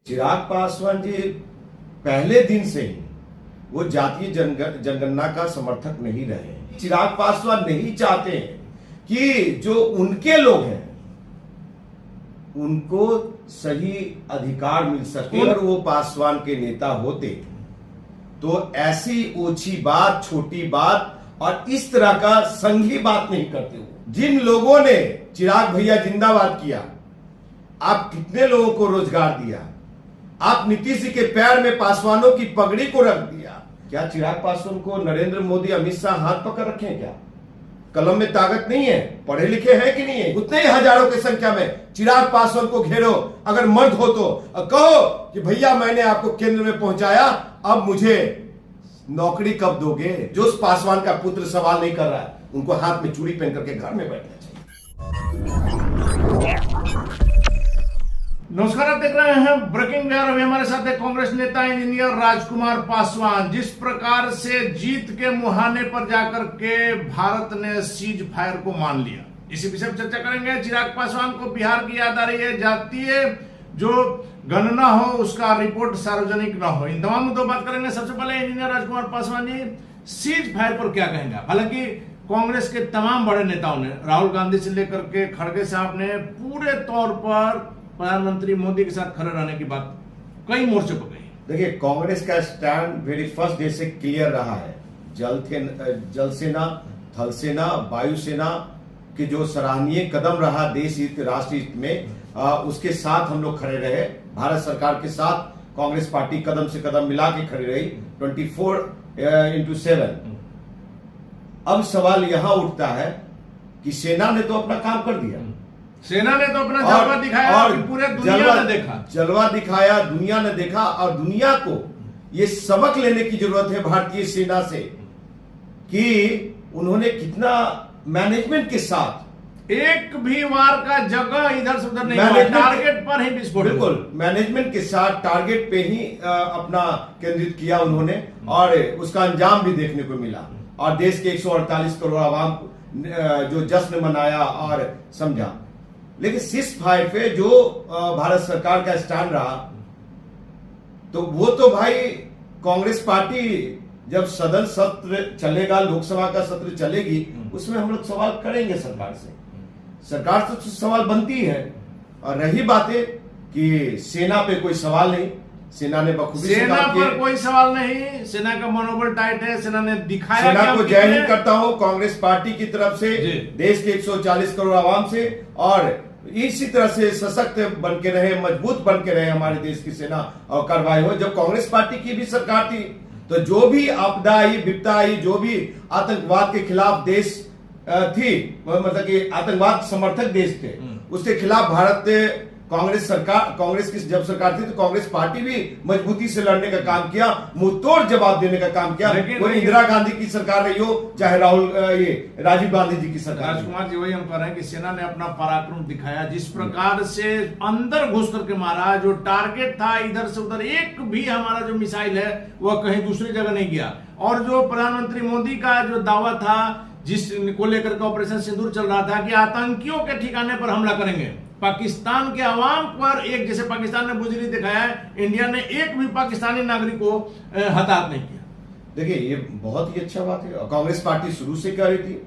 चिराग पासवान जी पहले दिन से ही वो जातीय जनगणना का समर्थक नहीं रहे। चिराग पासवान नहीं चाहते हैं कि जो उनके लोग हैं उनको सही अधिकार मिल सके। अगर वो पासवान के नेता होते तो ऐसी ओछी बात, छोटी बात और इस तरह का संघी बात नहीं करते हो। जिन लोगों ने चिराग भैया जिंदाबाद किया, आप कितने लोगों को रोजगार दिया, आप नीतीश जी के पैर में पासवानों की पगड़ी को रख दिया। क्या चिराग पासवान को नरेंद्र मोदी, अमित शाह हाथ पकड़ रखे हैं? क्या कलम में ताकत नहीं है? पढ़े लिखे हैं कि नहीं है? उतने ही हजारों की संख्या में चिराग पासवान को घेरो। अगर मर्द हो तो कहो कि भैया मैंने आपको केंद्र में पहुंचाया, अब मुझे नौकरी कब दोगे? जो उस पासवान का पुत्र सवाल नहीं कर रहा है, उनको हाथ में चूड़ी पहन करके घर में बैठना चाहिए। नमस्कार, आप देख रहे हैं ब्रेकिंग न्यूज। अभी हमारे साथ है कांग्रेस नेता इंजीनियर राजकुमार पासवान। जिस प्रकार से जीत के मुहाने पर जाकर के भारत ने सीज फायर को मान लिया, इसी विषय पर चर्चा करेंगे। चिराग पासवान को बिहार की याद आ रही है, जातीय जो गणना हो उसका रिपोर्ट सार्वजनिक न हो। इन तमाम मुद्दों बात करेंगे। सबसे पहले इंजीनियर राजकुमार पासवान जी, सीज फायर पर क्या कहेंगे? हालांकि कांग्रेस के तमाम बड़े नेताओं ने, राहुल गांधी से लेकर के खड़गे साहब ने पूरे तौर पर प्रधानमंत्री मोदी के साथ खड़े रहने की बात कई मोर्चों पर कही। देखिए, कांग्रेस का स्टैंड वेरी फर्स्ट डे से क्लियर रहा है। जल सेना, थल सेना, वायुसेना के जो सराहनीय कदम रहा देश हित, राष्ट्र हित में, उसके साथ हम लोग खड़े रहे। भारत सरकार के साथ कांग्रेस पार्टी कदम से कदम मिला के खड़ी रही 24/7। अब सवाल यहां उठता है कि सेना ने तो अपना काम कर दिया, सेना ने तो अपना जलवा दिखाया और पूरे दुनिया ने देखा, जलवा दिखाया, दुनिया ने देखा। और दुनिया को ये सबक लेने की जरूरत है भारतीय सेना से कि उन्होंने कितना मैनेजमेंट के साथ, एक भी वार का जगह इधर से उधर नहीं हुआ, टारगेट पर ही विस्फोट। बिल्कुल, मैनेजमेंट के साथ टारगेट पे ही अपना केंद्रित किया उन्होंने, और उसका अंजाम भी देखने को मिला। और देश के 148 करोड़ आवाम जो जश्न मनाया और समझा। लेकिन सीज फायर पे जो भारत सरकार का स्टैंड रहा, तो वो तो भाई कांग्रेस पार्टी जब सदन सत्र चलेगा, लोकसभा का सत्र चलेगी, उसमें हम लोग सवाल करेंगे सरकार से। सरकार से तो सवाल बनती है। और रही बातें कि सेना पे कोई सवाल नहीं, सेना ने बखूबी सेना पर कोई सवाल नहीं, सेना का मनोबल टाइट है, सेना ने दिखाया। सेना को जय हिंद करता हूं कांग्रेस पार्टी की तरफ से, देश के 140 करोड़ आवाम से। और इसी तरह से सशक्त बन के रहे, मजबूत बन के रहे हमारे देश की सेना और कार्रवाई हो। जब कांग्रेस पार्टी की भी सरकार थी तो जो भी आपदा आई, विपदा आई, जो भी आतंकवाद के खिलाफ देश थी, मतलब कि आतंकवाद समर्थक देश थे, उसके खिलाफ भारत कांग्रेस की जब सरकार थी तो कांग्रेस पार्टी भी मजबूती से लड़ने का काम किया, मुंहतोड़ जवाब देने का काम किया। कोई इंदिरा गांधी की सरकार रही हो, चाहे राजीव गांधी जी की सरकार। राजकुमार जी, वही हम कह रहे हैं कि सेना ने अपना पराक्रम दिखाया। जिस प्रकार से अंदर घुस करके मारा, जो टारगेट था इधर से उधर, एक भी हमारा जो मिसाइल है वह कहीं दूसरी जगह नहीं गया। और जो प्रधानमंत्री मोदी का जो दावा था, जिस को लेकर के ऑपरेशन सिंदूर चल रहा था कि आतंकियों के ठिकाने पर हमला करेंगे, पाकिस्तान के अवाम पर, एक जैसे पाकिस्तान ने बुजरी दिखाया है, इंडिया ने एक भी पाकिस्तानी नागरिक को हताहत नहीं किया। देखिए, ये बहुत ही अच्छा बात है। कांग्रेस पार्टी शुरू से कह रही थी,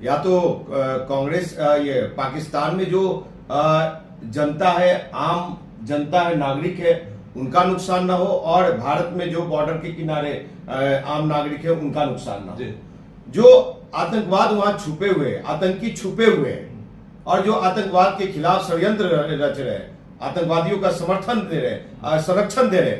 या तो कांग्रेस ये पाकिस्तान में जो जनता है, आम जनता है, नागरिक है, उनका नुकसान ना हो, और भारत में जो बॉर्डर के किनारे आम नागरिक है उनका नुकसान ना हो। जो आतंकवाद वहां छुपे हुए, आतंकी छुपे हुए हैं, और जो आतंकवाद के खिलाफ षड्यंत्र रच रहे, आतंकवादियों का समर्थन दे रहे, संरक्षण दे रहे,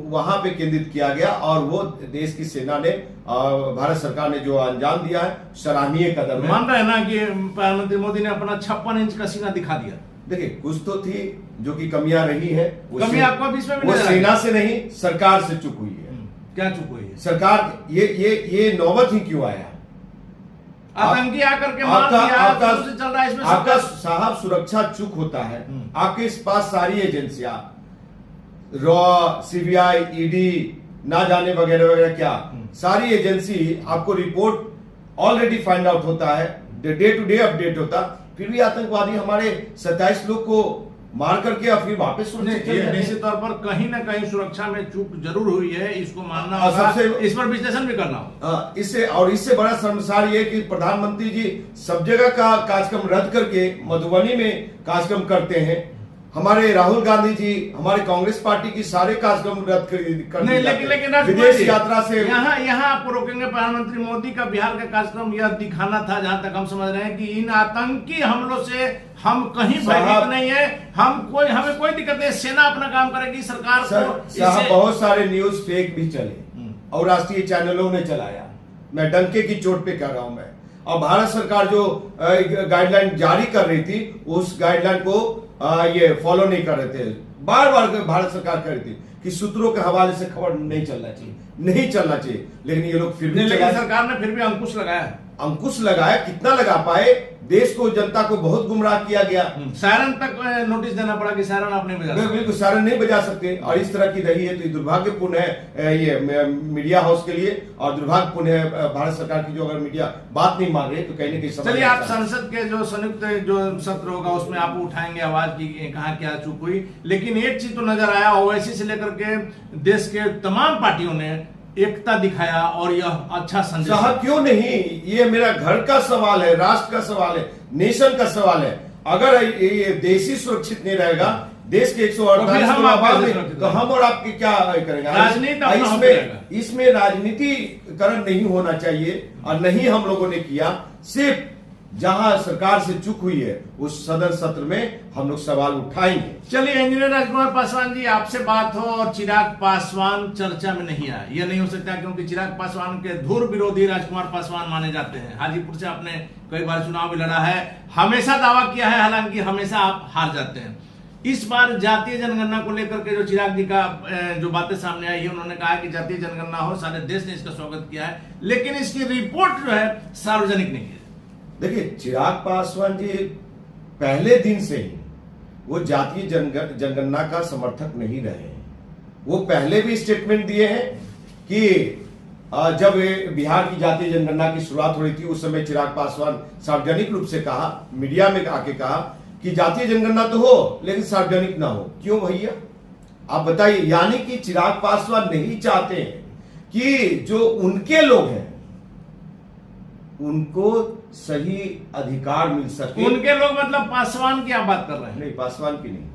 वहां पे केंद्रित किया गया। और वो देश की सेना ने, भारत सरकार ने जो अंजाम दिया है, सराहनीय कदम है। मान रहे हैं ना कि प्रधानमंत्री मोदी ने अपना 56 इंच का सीना दिखा दिया। देखिए, कुछ तो थी जो कि कमियां रही है, कमियां आपको बीच में वो सेना से नहीं, सरकार से चूक हुई है। क्या चूक हुई है? सरकार, ये नौबत ही क्यों आया? आतंकी आकर के मार दिया, चल रहा है इसमें। आपका साहब सुरक्षा चूक होता है, आपके पास सारी एजेंसियां, रॉ, सीबीआई, ईडी, ना जाने वगैरह वगैरह, क्या सारी एजेंसी आपको रिपोर्ट ऑलरेडी फाइंड आउट होता है, डे टू डे अपडेट होता, फिर भी आतंकवादी हमारे 27 लोग को मार करके और फिर वापस सुरक्षित चले ये जाते हैं। निश्चित तौर पर कहीं ना कहीं सुरक्षा में चूक जरूर हुई है, इसको मानना और होगा, सबसे- इस पर विश्लेषण भी करना होगा। इससे बड़ा शर्मसार ये कि प्रधानमंत्री जी सब जगह का कार्यक्रम रद्द करके मधुबनी में कार्यक्रम करते हैं। हमारे राहुल गांधी जी हमारे कांग्रेस पार्टी की सारे कार्यक्रम रद्द कर नहीं, दिए जाते लेकिन हैं। विदेश यात्रा से यहाँ आपको रोकेंगे। प्रधानमंत्री मोदी का बिहार का कार्यक्रम यह दिखाना था, जहां तक हम समझ रहे हैं, कि इन आतंकी हमलों से हम कहीं भयभीत नहीं है, हमें कोई दिक्कत नहीं, सेना अपना काम करेगी, सरकार को साहब बहुत सारे न्यूज फेक भी चले और राष्ट्रीय चैनलों ने चलाया। मैं डंके की चोट पे कह रहा हूं मैं। और भारत सरकार जो गाइडलाइन जारी कर रही थी, उस गाइडलाइन को ये फॉलो नहीं कर रहे थे। बार बार भारत सरकार कह रही थी कि सूत्रों के हवाले से खबर नहीं चलना चाहिए, लेकिन ये लोग फिर भी लेकिन सरकार ने फिर भी अंकुश लगाया। कितना लगा पाए? देश को, जनता को बहुत गुमराह किया गया। सायरन तक नोटिस देना पड़ा कि सायरन आप नहीं बजा सकते। बिल्कुल सायरन नहीं बजा सकते, और इस तरह की रही है तो ये दुर्भाग्यपूर्ण है ये मीडिया हाउस के लिए, और दुर्भाग्यपूर्ण है भारत सरकार की, जो अगर मीडिया बात नहीं मान रही तो कहीं ना कहीं समझ। चलिए, आप संसद के जो संयुक्त जो सत्र होगा उसमें आप उठाएंगे आवाज की कहाँ क्या चूक हुई, लेकिन एक चीज तो नजर आया, ओवैसी से लेकर के देश के तमाम पार्टियों ने एकता दिखाया, और यह अच्छा संदेश। साहब क्यों नहीं, ये मेरा घर का सवाल है, राष्ट्र का सवाल है, नेशन का सवाल है। अगर ये देश ही सुरक्षित नहीं रहेगा, देश के 148 करोड़ आबादी में, तो हम और आपकी क्या करेंगे? राजनीति इसमें राजनीतिकरण नहीं होना चाहिए, और नहीं हम लोगों ने किया। सिर्फ जहां सरकार से चूक हुई है उस सदन सत्र में हम लोग सवाल उठाएंगे। चलिए, इंजीनियर राजकुमार पासवान जी, आपसे बात हो और चिराग पासवान चर्चा में नहीं आया, यह नहीं हो सकता, क्योंकि चिराग पासवान के धुर विरोधी राजकुमार पासवान माने जाते हैं। हाजीपुर से आपने कई बार चुनाव भी लड़ा है, हमेशा दावा किया है, हालांकि हमेशा आप हार जाते हैं। इस बार जातीय जनगणना को लेकर के जो चिराग जी का जो बातें सामने आई है, उन्होंने कहा कि जातीय जनगणना हो, सारे देश ने इसका स्वागत किया है, लेकिन इसकी रिपोर्ट जो है सार्वजनिक नहीं है। देखिए, चिराग पासवान जी पहले दिन से ही वो जातीय जनगणना का समर्थक नहीं रहे हैं। वो पहले भी स्टेटमेंट दिए हैं कि जब बिहार की जातीय जनगणना की शुरुआत हो रही थी, उस समय चिराग पासवान सार्वजनिक रूप से कहा, मीडिया में आके कहा कि जातीय जनगणना तो हो लेकिन सार्वजनिक ना हो। क्यों भैया, आप बताइए? यानी कि चिराग पासवान नहीं चाहते हैं कि जो उनके लोग हैं उनको सही अधिकार मिल सके। उनके लोग मतलब पासवान की आप बात कर रहे हैं? नहीं, पासवान की नहीं।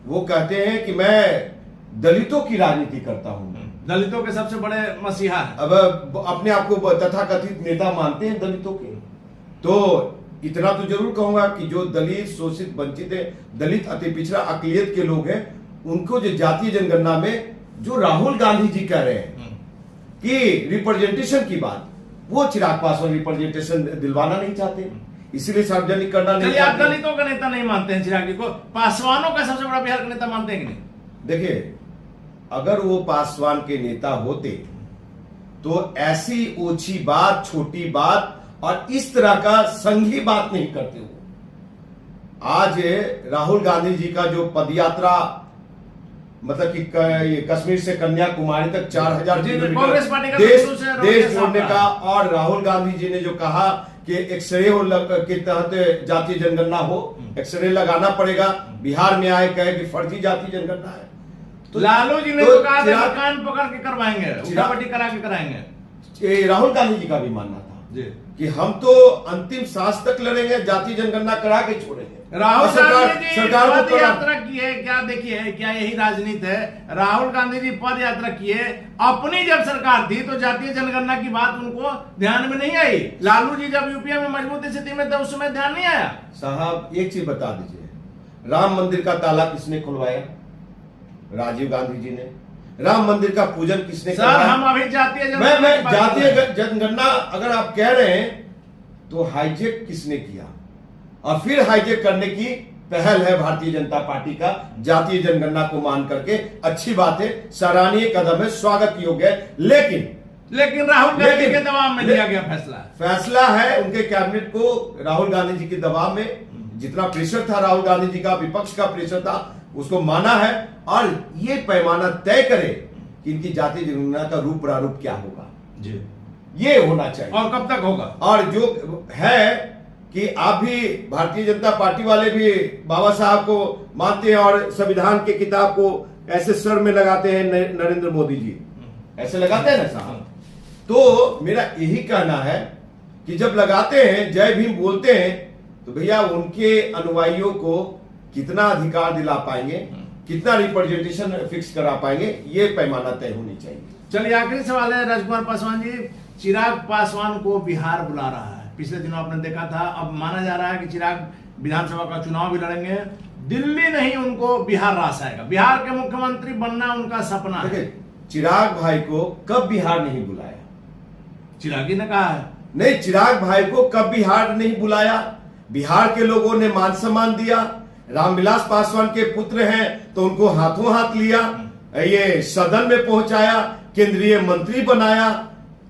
वो कहते हैं कि मैं दलितों की राजनीति करता हूं। दलितों के सबसे बड़े मसीहा हैं। अब अपने आप को तथाकथित नेता मानते हैं दलितों के, तो इतना तो जरूर कहूंगा कि जो दलित, शोषित, वंचित है, दलित, अति पिछड़ा, अकलियत के लोग हैं, उनको जो जातीय जनगणना में जो राहुल गांधी जी कह रहे हैं कि रिप्रेजेंटेशन की बात, वो चिराग पासवान रिप्रेजेंटेशन दिलवाना नहीं चाहते, इसीलिए सार्वजनिक करना नहीं आप चाहते। दलितों का नेता नहीं मानते हैं चिराग जी को, पासवानों का सबसे बड़ा बिहार का नेता मानते हैं कि नहीं? देखिए, अगर वो पासवान के नेता होते तो ऐसी ओछी बात, छोटी बात और इस तरह का संघी बात नहीं करते हो। आज राहुल गांधी जी का जो पदयात्रा, मतलब कि कश्मीर से कन्याकुमारी तक 4000 किलोमीटर देश जोड़ने का, और राहुल गांधी जी ने जो कहा कि एक्सरे के तहत जातीय जनगणना हो, एक्सरे लगाना पड़ेगा, बिहार में आए कहे कि फर्जी जातीय जनगणना है। तो लालू जी ने तो कहा था कान पकड़ के करवाएंगे, उठापट्टी करा के कराएंगे। राहुल गांधी जी का भी मानना था कि हम तो अंतिम सांस तक लड़ेंगे, जातीय जनगणना करा के छोड़ेंगे। राहुल गांधी जी पद यात्रा किए, क्या देखिए, क्या यही राजनीति है? राहुल गांधी जी पद यात्रा किए, अपनी जब सरकार थी तो जातीय जनगणना की बात उनको ध्यान में नहीं आई। लालू जी जब यूपीए में मजबूत स्थिति में थे, उस समय ध्यान नहीं आया। साहब एक चीज बता दीजिए, राम मंदिर का ताला किसने खुलवाया? राजीव गांधी जी ने। राम मंदिर का पूजन किसने किया? सर, हम अभी जातीय जनगणना अगर आप कह रहे हैं तो हाईजेक किसने किया? और फिर हाईजेक करने की पहल है भारतीय जनता पार्टी का, जातीय जनगणना को मान करके। अच्छी बात है, सराहनीय कदम है, स्वागत योग्य है, लेकिन राहुल गांधी के दबाव में लिया गया फैसला है उनके कैबिनेट को। राहुल गांधी जी के दबाव में जितना प्रेशर था, राहुल गांधी जी का, विपक्ष का प्रेशर था, उसको माना है, और ये पैमाना तय करे कि इनकी जातीय जनगणना का रूप प्रारूप क्या होगा जी, ये होना चाहिए। और कब तक होगा? और जो है कि आप भी भारतीय जनता पार्टी वाले भी बाबा साहब को मानते हैं और संविधान के किताब को ऐसे सर में लगाते हैं नरेंद्र मोदी जी, ऐसे लगाते हैं ना साहब। तो मेरा यही कहना है कि जब लगाते हैं, जय भीम बोलते हैं, तो भैया उनके अनुयायियों को कितना अधिकार दिला पाएंगे, कितना रिप्रेजेंटेशन फिक्स करा पाएंगे, ये पैमाना तय होनी चाहिए। चलिए आखिरी सवाल है राजकुमार पासवान जी, चिराग पासवान को बिहार बुला रहा है। पिछले दिनों आपने देखा था, अब माना जा रहा है कि चिराग विधानसभा का चुनाव भी लड़ेंगे। दिल्ली नहीं, उनको बिहार रास आएगा। बिहार के मुख्यमंत्री बनना उनका सपना है। चिराग भाई को कब बिहार नहीं बुलाया? चिराग जी ने कहा है नहीं, चिराग भाई को कब बिहार नहीं बुलाया? बिहार के लोगों ने मान सम्मान दिया। रामविलास पासवान के पुत्र हैं तो उनको हाथों हाथ लिया, ये सदन में पहुंचाया, केंद्रीय मंत्री बनाया।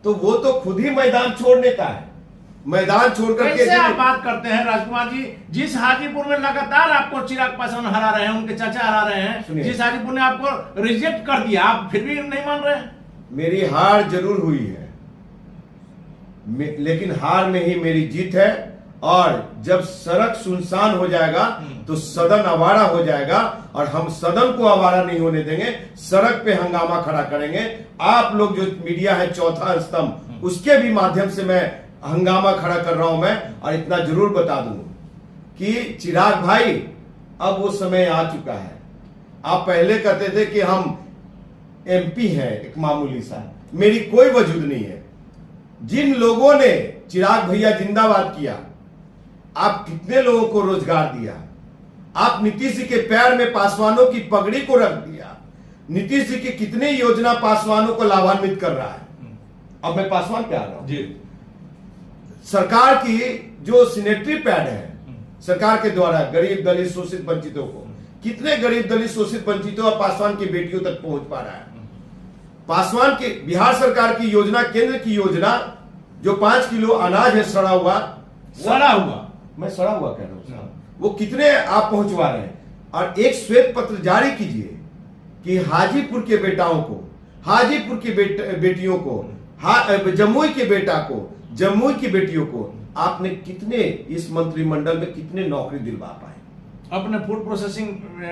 तो वो तो खुद ही मैदान छोड़ने का है, मैदान छोड़ करके। कैसे आप बात करते हैं राजकुमार जी? जिस हाजीपुर में लगातार आपको चिराग पासवान हरा रहे हैं, उनके चाचा हरा रहे हैं, जिस हाजीपुर ने आपको रिजेक्ट कर दिया, आप फिर भी नहीं मान रहे? मेरी हार जरूर हुई है, लेकिन हार में ही मेरी जीत है। और जब सड़क सुनसान हो जाएगा तो सदन आवारा हो जाएगा, और हम सदन को आवारा नहीं होने देंगे, सड़क पे हंगामा खड़ा करेंगे। आप लोग जो मीडिया है चौथा स्तंभ, उसके भी माध्यम से मैं हंगामा खड़ा कर रहा हूं मैं। और इतना जरूर बता दूं कि चिराग भाई, अब वो समय आ चुका है। आप पहले कहते थे कि हम एमपी हैं, एक मामूली सा, मेरी कोई वजूद नहीं है। जिन लोगों ने चिराग भैया जिंदाबाद किया, आप कितने लोगों को रोजगार दिया। आप नीतीश जी के पैर में पासवानों की पगड़ी को रख दिया। नीतीश जी की कितनी योजना पासवानों को लाभान्वित कर रहा है। अब मैं पासवान पे आ रहा हूं जी। सरकार की जो सैनिटरी पैड है सरकार के द्वारा गरीब दलित शोषित वंचितों को, कितने गरीब दलित शोषित वंचितों और पासवान की बेटियों तक पहुंच पा रहा है। पासवान के बिहार सरकार की योजना, केंद्र की योजना, जो 5 किलो अनाज है सड़ा हुआ, मैं सड़ा हुआ कह रहा हूं, वो कितने आप पहुंचवा रहे हैं। और एक श्वेत पत्र जारी कीजिए कि हाजीपुर के बेटाओं को, हाजीपुर की बेटियों को, जमुई के बेटा को, जमुई की बेटियों को आपने कितने, इस मंत्रिमंडल में कितने नौकरी दिलवा पाए? अपने फूड प्रोसेसिंग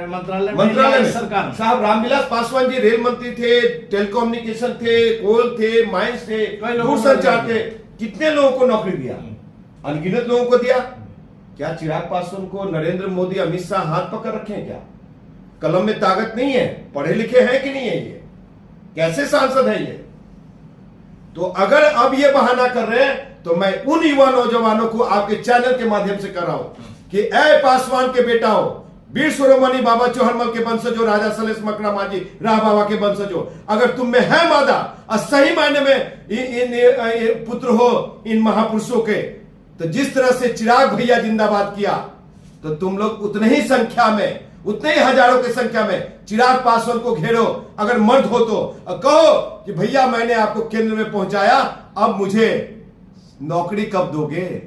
मंत्रालय में सरकार साहब रामविलास पासवान जी रेल मंत्री थे, टेलीकम्युनिकेशन थे, कोल थे, माइंस थे, दूरसंचार थे, कितने लोगों को नौकरी दिया? अनगिनत लोगों को दिया। क्या चिराग पासवान को नरेंद्र मोदी, अमित शाह हाथ पकड़ रखे हैं? क्या कलम में ताकत नहीं है? पढ़े लिखे हैं कि नहीं है? ये कैसे सांसद है ये? तो अगर अब ये बहाना कर रहे हैं तो मैं उन युवा नौजवानों को आपके चैनल के माध्यम से कर रहा हूं कि ए पासवान के बेटाओ, वीर शिरोमणि बाबा चौहरमल के वंशजों, राजा सलेश मकड़ा माझी राह बाबा के वंशजों, अगर तुम में है मादा और सही मायने में इन पुत्र हो इन महापुरुषों के, तो जिस तरह से चिराग भैया जिंदाबाद किया, तो तुम लोग उतने ही संख्या में, उतने ही हजारों की संख्या में चिराग पासवान को घेरो। अगर मर्द हो तो कहो कि भैया मैंने आपको केंद्र में पहुंचाया, अब मुझे नौकरी कब दोगे?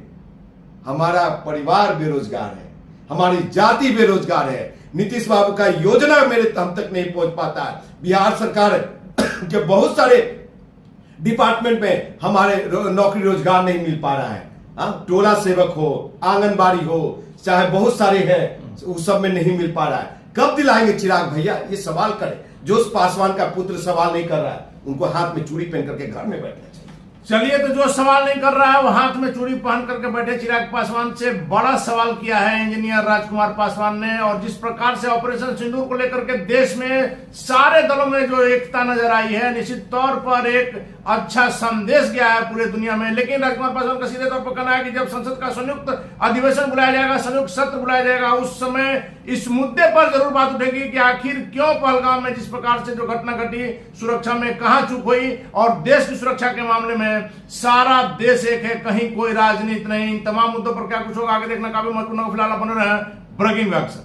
हमारा परिवार बेरोजगार है, हमारी जाति बेरोजगार है, नीतीश बाबू का योजना मेरे हम तक नहीं पहुंच पाता है। बिहार सरकार के बहुत सारे डिपार्टमेंट में हमारे नौकरी रोजगार नहीं मिल पा रहा है। टोला सेवक हो, आंगनबाड़ी हो, चाहे बहुत सारे हैं, उस सब में नहीं मिल पा रहा है। कब दिलाएंगे चिराग भैया? ये सवाल करें। जो उस पासवान का पुत्र सवाल नहीं कर रहा है, उनको हाथ में चूड़ी पहन करके घर में बैठना चाहिए। चलिए, तो जो सवाल नहीं कर रहा है वो हाथ में चूड़ी पहन करके बैठे चिराग पासवान से बड़ा सवाल किया है इंजीनियर राजकुमार पासवान ने। और जिस प्रकार से ऑपरेशन सिंदूर को लेकर के देश में सारे दलों में जो एकता नजर आई है, निश्चित तौर पर एक अच्छा संदेश गया है पूरे दुनिया में। लेकिन राजकुमार पासवान का सीधे तौर पर कहना है कि जब संसद का संयुक्त अधिवेशन बुलाया जाएगा, संयुक्त सत्र बुलाया जाएगा, उस समय इस मुद्दे पर जरूर बात उठेगी कि आखिर क्यों पहलगाम में जिस प्रकार से जो घटना घटी, सुरक्षा में कहां चूक हुई, और देश की सुरक्षा के मामले में सारा देश एक है, कहीं कोई राजनीति नहीं। इन तमाम मुद्दों पर क्या कुछ होगा आगे देखना काफी महत्वपूर्ण। फिलहाल बने रहे ब्रेकिंग व्याख्या।